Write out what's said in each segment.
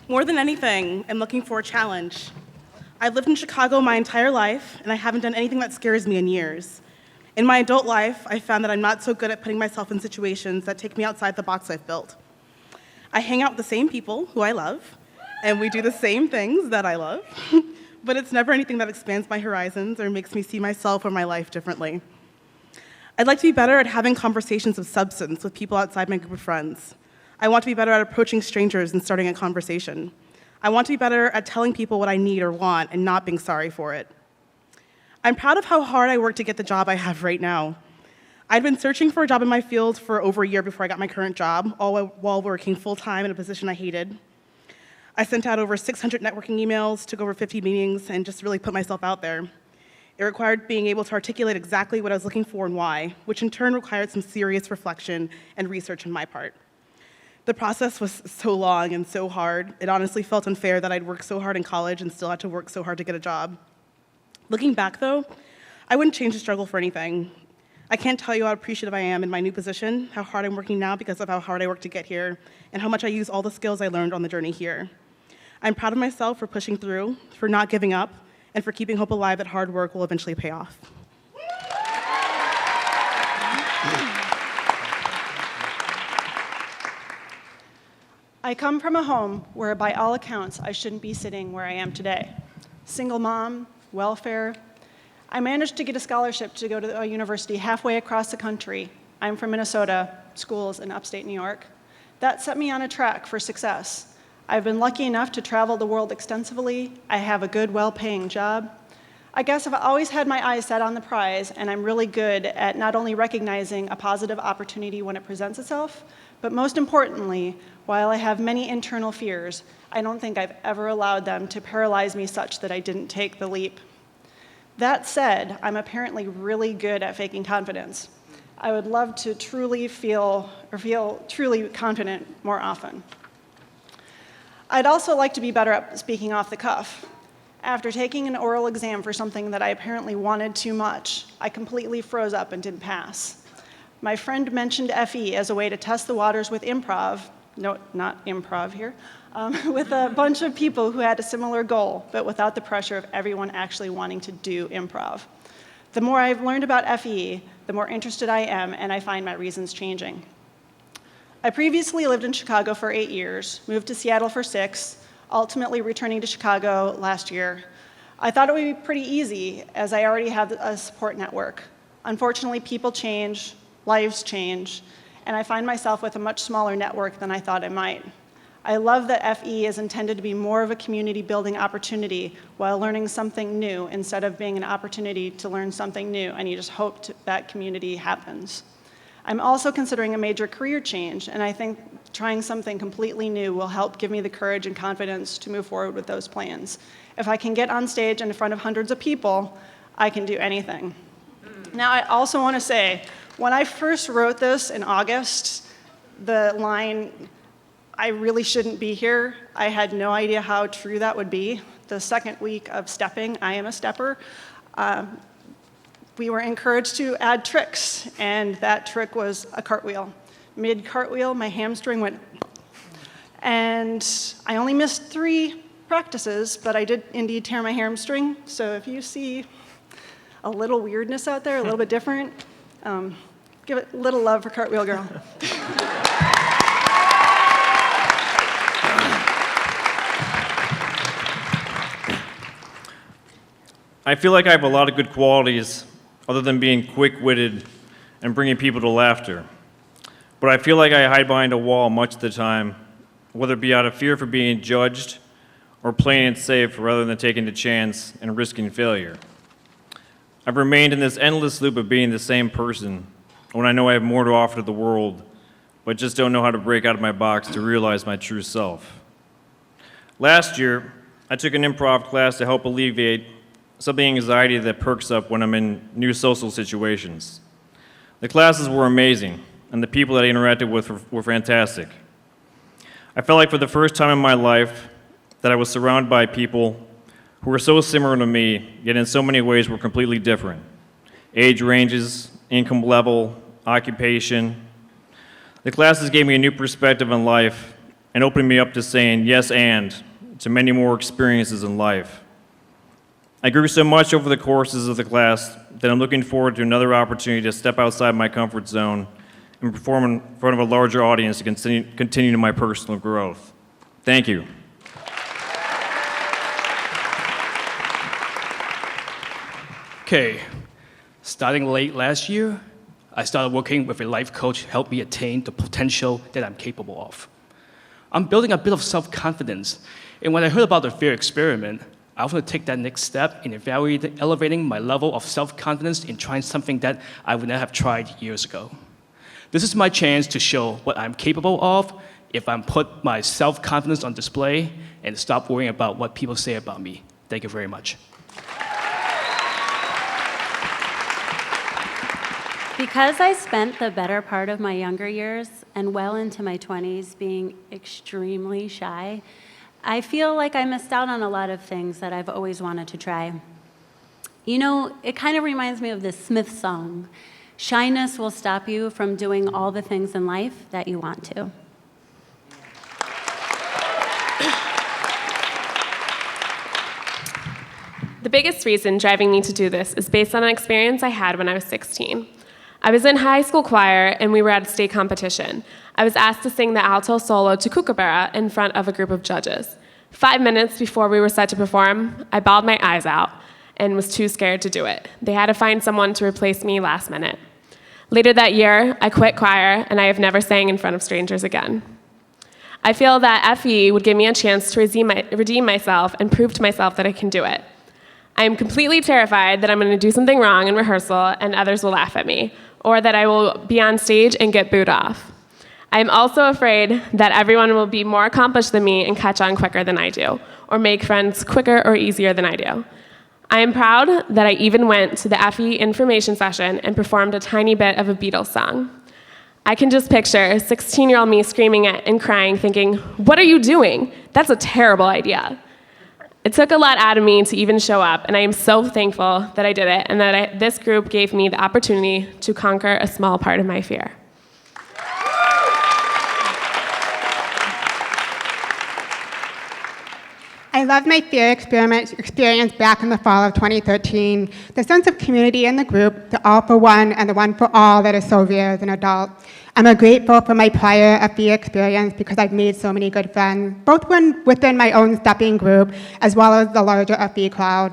More than anything, I'm looking for a challenge. I've lived in Chicago my entire life, and I haven't done anything that scares me in years. In my adult life, I found that I'm not so good at putting myself in situations that take me outside the box I've built. I hang out with the same people who I love, and we do the same things that I love, but it's never anything that expands my horizons or makes me see myself or my life differently. I'd like to be better at having conversations of substance with people outside my group of friends. I want to be better at approaching strangers and starting a conversation. I want to be better at telling people what I need or want and not being sorry for it. I'm proud of how hard I worked to get the job I have right now. I'd been searching for a job in my field for over a year before I got my current job, all while working full-time in a position I hated. I sent out over 600 networking emails, took over 50 meetings, and just really put myself out there. It required being able to articulate exactly what I was looking for and why, which in turn required some serious reflection and research on my part. The process was so long and so hard, it honestly felt unfair that I'd worked so hard in college and still had to work so hard to get a job. Looking back, though, I wouldn't change the struggle for anything. I can't tell you how appreciative I am in my new position, how hard I'm working now because of how hard I worked to get here, and how much I use all the skills I learned on the journey here. I'm proud of myself for pushing through, for not giving up, and for keeping hope alive that hard work will eventually pay off. I come from a home where, by all accounts, I shouldn't be sitting where I am today. Single mom, welfare. I managed to get a scholarship to go to a university halfway across the country. I'm from Minnesota, schools in upstate New York. That set me on a track for success. I've been lucky enough to travel the world extensively. I have a good, well-paying job. I guess I've always had my eyes set on the prize, and I'm really good at not only recognizing a positive opportunity when it presents itself, but most importantly, while I have many internal fears, I don't think I've ever allowed them to paralyze me such that I didn't take the leap. That said, I'm apparently really good at faking confidence. I would love to truly feel truly confident more often. I'd also like to be better at speaking off the cuff. After taking an oral exam for something that I apparently wanted too much, I completely froze up and didn't pass. My friend mentioned FE as a way to test the waters with improv, no, not improv here, with a bunch of people who had a similar goal, but without the pressure of everyone actually wanting to do improv. The more I've learned about FE, the more interested I am, and I find my reasons changing. I previously lived in Chicago for 8 years, moved to Seattle for 6, ultimately returning to Chicago last year. I thought it would be pretty easy, as I already have a support network. Unfortunately, people change, lives change, and I find myself with a much smaller network than I thought I might. I love that FE is intended to be more of a community building opportunity while learning something new instead of being an opportunity to learn something new, and you just hope that community happens. I'm also considering a major career change, and I think trying something completely new will help give me the courage and confidence to move forward with those plans. If I can get on stage in front of hundreds of people, I can do anything. Now, I also want to say, when I first wrote this in August, the line, "I really shouldn't be here," I had no idea how true that would be. The second week of stepping, I am a stepper, we were encouraged to add tricks, and that trick was a cartwheel. Mid-cartwheel, my hamstring went, and I only missed 3 practices, but I did indeed tear my hamstring. So if you see a little weirdness out there, a little bit different, give it a little love for Cartwheel Girl. I feel like I have a lot of good qualities other than being quick-witted and bringing people to laughter. But I feel like I hide behind a wall much of the time, whether it be out of fear for being judged or playing it safe rather than taking the chance and risking failure. I've remained in this endless loop of being the same person when I know I have more to offer to the world, but just don't know how to break out of my box to realize my true self. Last year, I took an improv class to help alleviate some of the anxiety that perks up when I'm in new social situations. The classes were amazing, and the people that I interacted with were fantastic. I felt like for the first time in my life that I was surrounded by people who were so similar to me, yet in so many ways were completely different. Age ranges, income level, occupation. The classes gave me a new perspective on life and opening me up to saying yes and to many more experiences in life. I grew so much over the courses of the class that I'm looking forward to another opportunity to step outside my comfort zone and perform in front of a larger audience to continue my personal growth. Thank you. Okay, starting late last year, I started working with a life coach to help me attain the potential that I'm capable of. I'm building a bit of self-confidence, and when I heard about the fear experiment, I want to take that next step in elevating my level of self-confidence in trying something that I would not have tried years ago. This is my chance to show what I'm capable of if I put my self-confidence on display and stop worrying about what people say about me. Thank you very much. Because I spent the better part of my younger years and well into my 20s being extremely shy, I feel like I missed out on a lot of things that I've always wanted to try. You know, it kind of reminds me of this Smith song, "Shyness will stop you from doing all the things in life that you want to." The biggest reason driving me to do this is based on an experience I had when I was 16. I was in high school choir, and we were at a state competition. I was asked to sing the alto solo to Kookaburra in front of a group of judges. 5 minutes before we were set to perform, I bawled my eyes out and was too scared to do it. They had to find someone to replace me last minute. Later that year, I quit choir, and I have never sang in front of strangers again. I feel that FE would give me a chance to redeem myself and prove to myself that I can do it. I am completely terrified that I'm going to do something wrong in rehearsal and others will laugh at me, or that I will be on stage and get booed off. I am also afraid that everyone will be more accomplished than me and catch on quicker than I do, or make friends quicker or easier than I do. I am proud that I even went to the FE information session and performed a tiny bit of a Beatles song. I can just picture 16-year-old me screaming it and crying, thinking, "What are you doing? That's a terrible idea." It took a lot out of me to even show up, and I am so thankful that I did it and that this group gave me the opportunity to conquer a small part of my fear. I loved my fear experience back in the fall of 2013. The sense of community in the group, the all for one and the one for all that is so rare as an adult. I'm grateful for my prior FE experience because I've made so many good friends, both within my own stepping group as well as the larger FE crowd.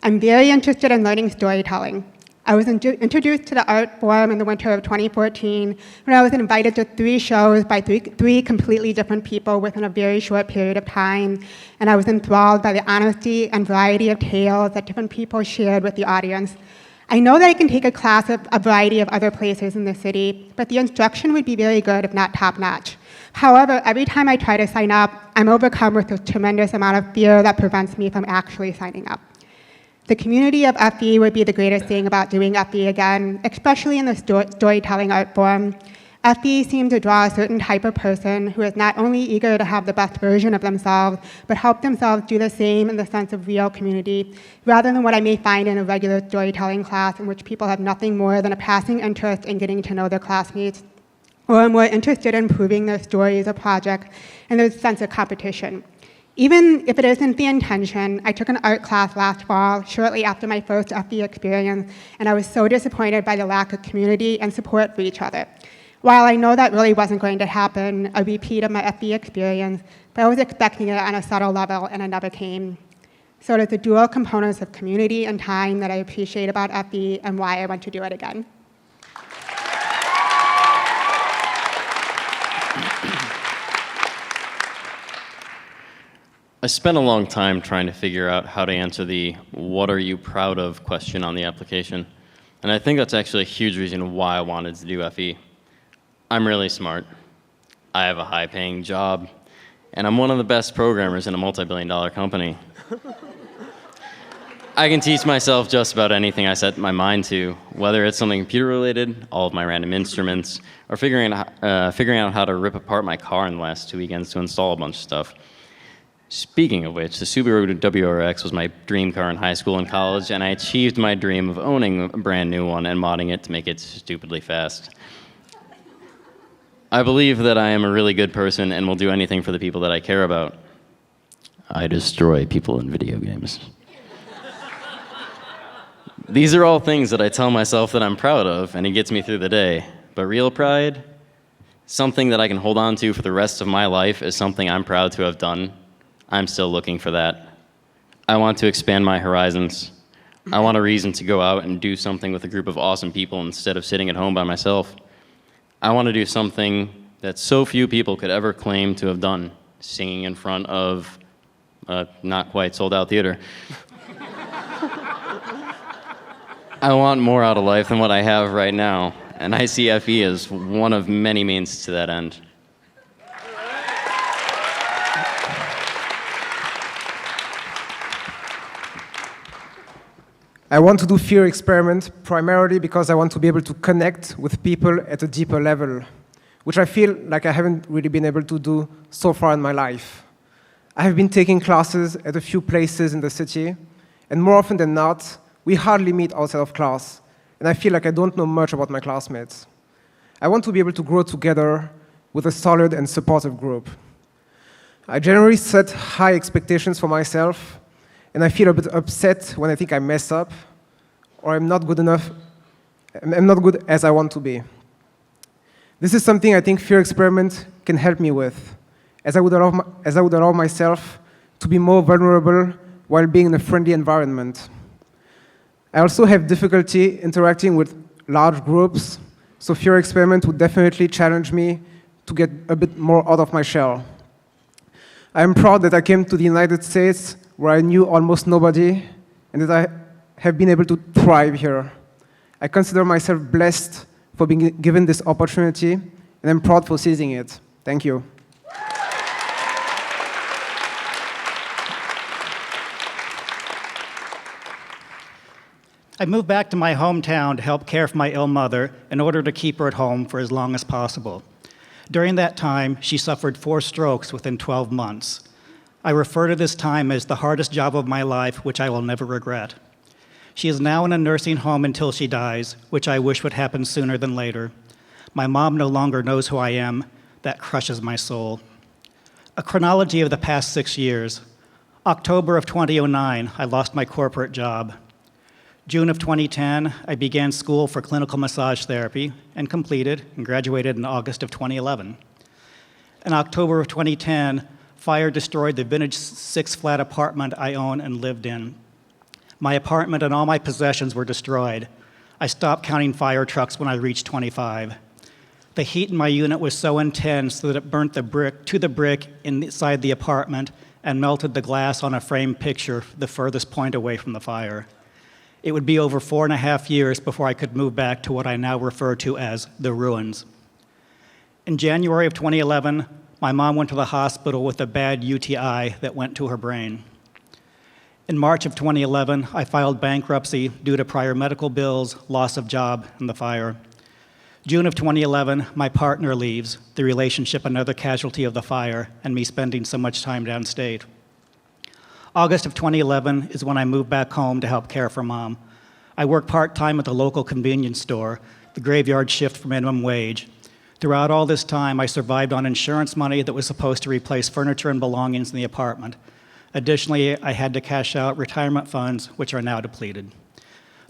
I'm very interested in learning storytelling. I was introduced to the art form in the winter of 2014 when I was invited to 3 shows by three completely different people within a very short period of time, and I was enthralled by the honesty and variety of tales that different people shared with the audience. I know that I can take a class at a variety of other places in the city, but the instruction would be very good if not top-notch. However, every time I try to sign up, I'm overcome with a tremendous amount of fear that prevents me from actually signing up. The community of FE would be the greatest thing about doing FE again, especially in the storytelling art form. FE seemed to draw a certain type of person who is not only eager to have the best version of themselves, but help themselves do the same in the sense of real community, rather than what I may find in a regular storytelling class in which people have nothing more than a passing interest in getting to know their classmates, or are more interested in improving their stories or projects, and there's a sense of competition. Even if it isn't the intention, I took an art class last fall, shortly after my first FE experience, and I was so disappointed by the lack of community and support for each other. While I know that really wasn't going to happen, a repeat of my FE experience, but I was expecting it on a subtle level, and it never came. So there's the dual components of community and time that I appreciate about FE and why I want to do it again. I spent a long time trying to figure out how to answer the "what are you proud of" question on the application. And I think that's actually a huge reason why I wanted to do FE. I'm really smart. I have a high-paying job, and I'm one of the best programmers in a multi-billion-dollar company. I can teach myself just about anything I set my mind to, whether it's something computer-related, all of my random instruments, or figuring out how to rip apart my car in the last 2 weekends to install a bunch of stuff. Speaking of which, the Subaru WRX was my dream car in high school and college, and I achieved my dream of owning a brand new one and modding it to make it stupidly fast. I believe that I am a really good person and will do anything for the people that I care about. I destroy people in video games. These are all things that I tell myself that I'm proud of, and it gets me through the day. But real pride, something that I can hold on to for the rest of my life, is something I'm proud to have done. I'm still looking for that. I want to expand my horizons. I want a reason to go out and do something with a group of awesome people instead of sitting at home by myself. I want to do something that so few people could ever claim to have done, singing in front of a not quite sold out theater. I want more out of life than what I have right now, and I see FE as one of many means to that end. I want to do fear experiment primarily because I want to be able to connect with people at a deeper level, which I feel like I haven't really been able to do so far in my life. I have been taking classes at a few places in the city, and more often than not, we hardly meet outside of class, and I feel like I don't know much about my classmates. I want to be able to grow together with a solid and supportive group. I generally set high expectations for myself, and I feel a bit upset when I think I mess up, or I'm not good enough, I'm not good as I want to be. This is something I think Fear Experiment can help me with, as I would allow myself to be more vulnerable while being in a friendly environment. I also have difficulty interacting with large groups, so Fear Experiment would definitely challenge me to get a bit more out of my shell. I am proud that I came to the United States where I knew almost nobody, and that I have been able to thrive here. I consider myself blessed for being given this opportunity, and I'm proud for seizing it. Thank you. I moved back to my hometown to help care for my ill mother in order to keep her at home for as long as possible. During that time, she suffered 4 strokes within 12 months. I refer to this time as the hardest job of my life, which I will never regret. She is now in a nursing home until she dies, which I wish would happen sooner than later. My mom no longer knows who I am. That crushes my soul. A chronology of the past 6 years. October of 2009, I lost my corporate job. June of 2010, I began school for clinical massage therapy and completed and graduated in August of 2011. In October of 2010, fire destroyed the vintage 6-flat apartment I own and lived in. My apartment and all my possessions were destroyed. I stopped counting fire trucks when I reached 25. The heat in my unit was so intense that it burnt the brick inside the apartment and melted the glass on a framed picture the furthest point away from the fire. It would be over 4.5 years before I could move back to what I now refer to as the ruins. In January of 2011, my mom went to the hospital with a bad UTI that went to her brain. In March of 2011, I filed bankruptcy due to prior medical bills, loss of job, and the fire. June of 2011, my partner leaves, the relationship another casualty of the fire, and me spending so much time downstate. August of 2011 is when I moved back home to help care for Mom. I work part-time at the local convenience store, the graveyard shift for minimum wage. Throughout all this time, I survived on insurance money that was supposed to replace furniture and belongings in the apartment. Additionally, I had to cash out retirement funds, which are now depleted.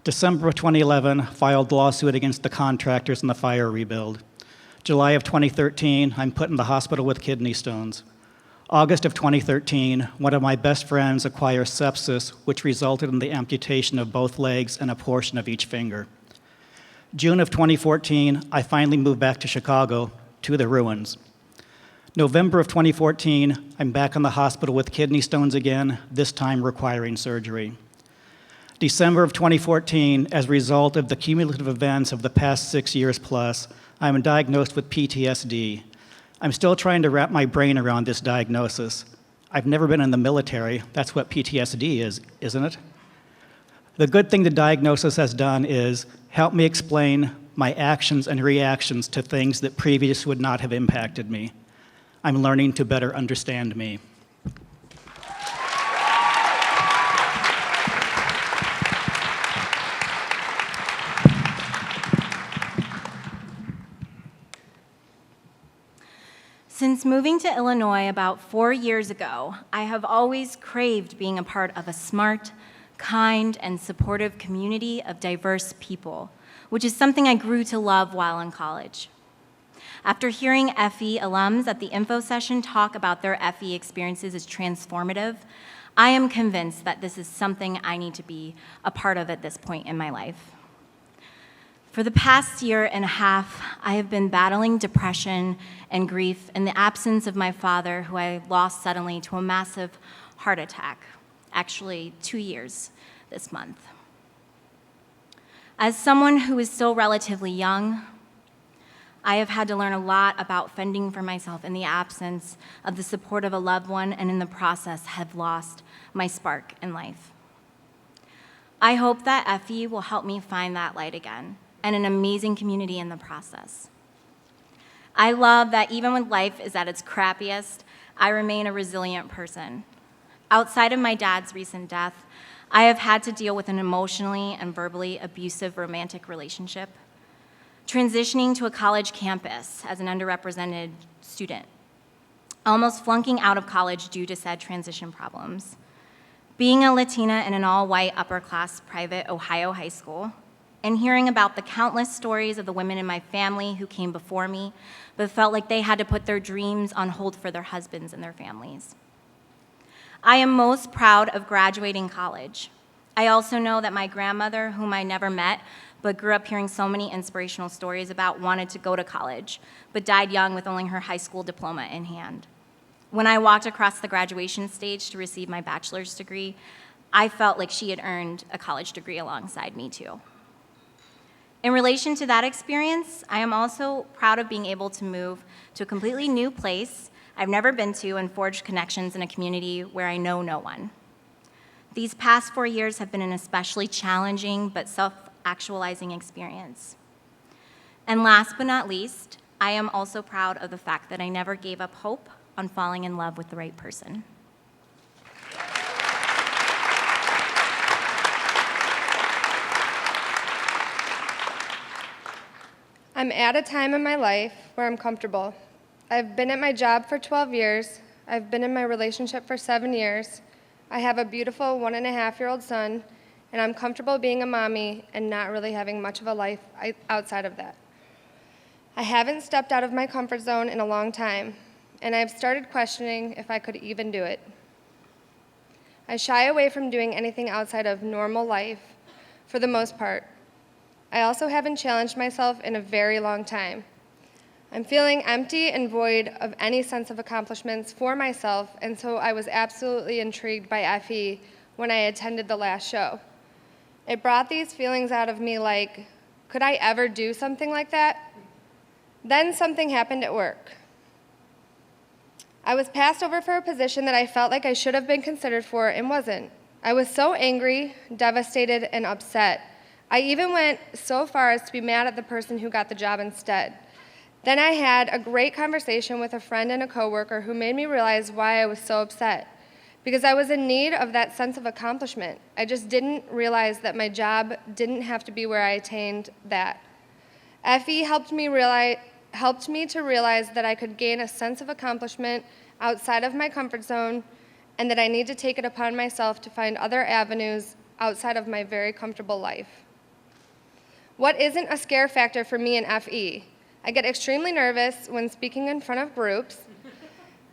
December of 2011, filed lawsuit against the contractors in the fire rebuild. July of 2013, I'm put in the hospital with kidney stones. August of 2013, one of my best friends acquired sepsis, which resulted in the amputation of both legs and a portion of each finger. June of 2014, I finally moved back to Chicago, to the ruins. November of 2014, I'm back in the hospital with kidney stones again, this time requiring surgery. December of 2014, as a result of the cumulative events of the past 6 years plus, I'm diagnosed with PTSD. I'm still trying to wrap my brain around this diagnosis. I've never been in the military. That's what PTSD is, isn't it? The good thing the diagnosis has done is help me explain my actions and reactions to things that previously would not have impacted me. I'm learning to better understand me. moving to Illinois about 4 years ago, I have always craved being a part of a smart, kind, and supportive community of diverse people, which is something I grew to love while in college. After hearing FE alums at the info session talk about their FE experiences as transformative, I am convinced that this is something I need to be a part of at this point in my life. For the past year and a half, I have been battling depression and grief in the absence of my father, who I lost suddenly to a massive heart attack, actually 2 years this month. As someone who is still relatively young, I have had to learn a lot about fending for myself in the absence of the support of a loved one, and in the process have lost my spark in life. I hope that FE will help me find that light again, and an amazing community in the process. I love that even when life is at its crappiest, I remain a resilient person. Outside of my dad's recent death, I have had to deal with an emotionally and verbally abusive romantic relationship, transitioning to a college campus as an underrepresented student, almost flunking out of college due to said transition problems, being a Latina in an all-white upper-class private Ohio high school, and hearing about the countless stories of the women in my family who came before me but felt like they had to put their dreams on hold for their husbands and their families. I am most proud of graduating college. I also know that my grandmother, whom I never met but grew up hearing so many inspirational stories about, wanted to go to college but died young with only her high school diploma in hand. When I walked across the graduation stage to receive my bachelor's degree, I felt like she had earned a college degree alongside me too. In relation to that experience, I am also proud of being able to move to a completely new place I've never been to and forge connections in a community where I know no one. These past 4 years have been an especially challenging but self-actualizing experience. And last but not least, I am also proud of the fact that I never gave up hope on falling in love with the right person. I'm at a time in my life where I'm comfortable. I've been at my job for 12 years. I've been in my relationship for 7 years. I have a beautiful 1.5-year-old son, and I'm comfortable being a mommy and not really having much of a life outside of that. I haven't stepped out of my comfort zone in a long time, and I've started questioning if I could even do it. I shy away from doing anything outside of normal life for the most part. I also haven't challenged myself in a very long time. I'm feeling empty and void of any sense of accomplishments for myself, and so I was absolutely intrigued by FE when I attended the last show. It brought these feelings out of me like, could I ever do something like that? Then something happened at work. I was passed over for a position that I felt like I should have been considered for and wasn't. I was so angry, devastated, and upset. I even went so far as to be mad at the person who got the job instead. Then I had a great conversation with a friend and a coworker who made me realize why I was so upset. Because I was in need of that sense of accomplishment. I just didn't realize that my job didn't have to be where I attained that. FE helped me to realize that I could gain a sense of accomplishment outside of my comfort zone, and that I need to take it upon myself to find other avenues outside of my very comfortable life. What isn't a scare factor for me in FE? I get extremely nervous when speaking in front of groups,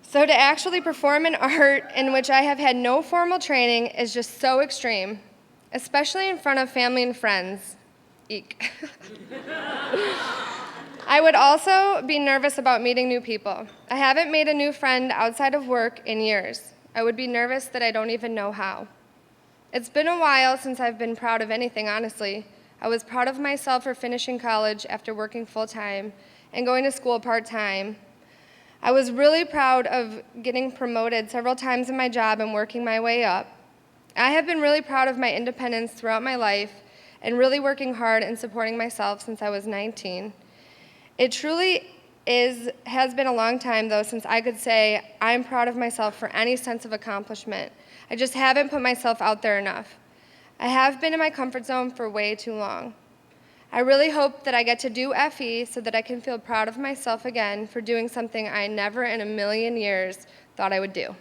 so to actually perform an art in which I have had no formal training is just so extreme, especially in front of family and friends. Eek. I would also be nervous about meeting new people. I haven't made a new friend outside of work in years. I would be nervous that I don't even know how. It's been a while since I've been proud of anything, honestly. I was proud of myself for finishing college after working full-time and going to school part-time. I was really proud of getting promoted several times in my job and working my way up. I have been really proud of my independence throughout my life and really working hard and supporting myself since I was 19. It truly has been a long time, though, since I could say I'm proud of myself for any sense of accomplishment. I just haven't put myself out there enough. I have been in my comfort zone for way too long. I really hope that I get to do FE so that I can feel proud of myself again for doing something I never in a million years thought I would do.